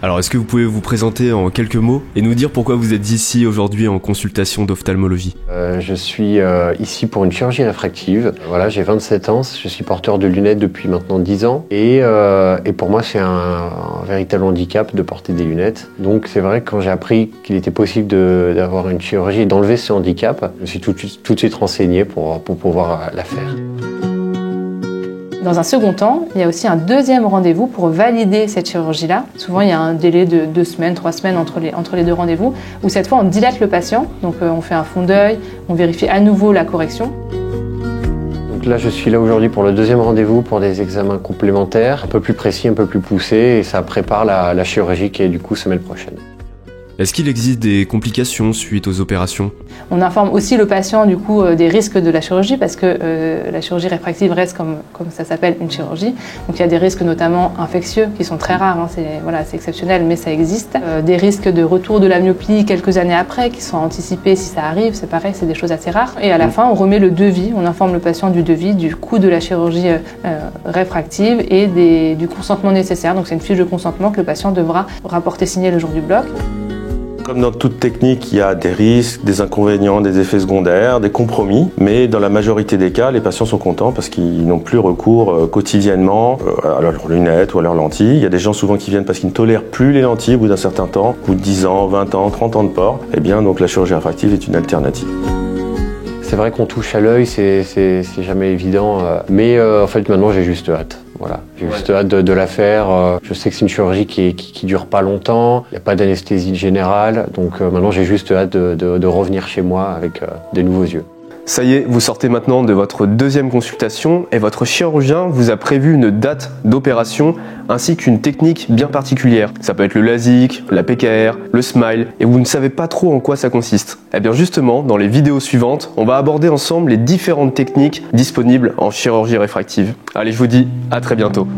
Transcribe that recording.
Alors, est-ce que vous pouvez vous présenter en quelques mots et nous dire pourquoi vous êtes ici aujourd'hui en consultation d'ophtalmologie? Je suis ici pour une chirurgie réfractive. Voilà, j'ai 27 ans, je suis porteur de lunettes depuis maintenant 10 ans. Et pour moi, c'est un véritable handicap de porter des lunettes. Donc c'est vrai que quand j'ai appris qu'il était possible d'avoir une chirurgie et d'enlever ce handicap, je me suis tout de suite renseigné pour pouvoir la faire. Dans un second temps, il y a aussi un deuxième rendez-vous pour valider cette chirurgie-là. Souvent, il y a un délai de 2 semaines, 3 semaines entre les deux rendez-vous, où cette fois, on dilate le patient. Donc, on fait un fond d'œil, on vérifie à nouveau la correction. Donc là, je suis là aujourd'hui pour le deuxième rendez-vous pour des examens complémentaires, un peu plus précis, un peu plus poussés, et ça prépare la chirurgie qui est du coup semaine prochaine. Est-ce qu'il existe des complications suite aux opérations? On informe aussi le patient du coup des risques de la chirurgie parce que la chirurgie réfractive reste comme ça s'appelle une chirurgie. Donc il y a des risques notamment infectieux qui sont très rares, hein. C'est exceptionnel mais ça existe. Des risques de retour de la myopie quelques années après qui sont anticipés si ça arrive, c'est pareil, c'est des choses assez rares. Et à la fin on remet le devis, on informe le patient du devis, du coût de la chirurgie réfractive et du consentement nécessaire. Donc c'est une fiche de consentement que le patient devra rapporter signer le jour du bloc. Comme dans toute technique, il y a des risques, des inconvénients, des effets secondaires, des compromis. Mais dans la majorité des cas, les patients sont contents parce qu'ils n'ont plus recours quotidiennement à leurs lunettes ou à leurs lentilles. Il y a des gens souvent qui viennent parce qu'ils ne tolèrent plus les lentilles au bout d'un certain temps, au bout de 10 ans, 20 ans, 30 ans de port. Eh bien, donc la chirurgie réfractive est une alternative. C'est vrai qu'on touche à l'œil, c'est jamais évident, mais en fait maintenant j'ai juste hâte. Voilà, j'ai juste hâte de la faire. Je sais que c'est une chirurgie qui dure pas longtemps, il n'y a pas d'anesthésie générale, donc maintenant j'ai juste hâte de revenir chez moi avec des nouveaux yeux. Ça y est, vous sortez maintenant de votre deuxième consultation et votre chirurgien vous a prévu une date d'opération ainsi qu'une technique bien particulière. Ça peut être le LASIK, la PKR, le SMILE et vous ne savez pas trop en quoi ça consiste. Eh bien justement, dans les vidéos suivantes, on va aborder ensemble les différentes techniques disponibles en chirurgie réfractive. Allez, je vous dis à très bientôt.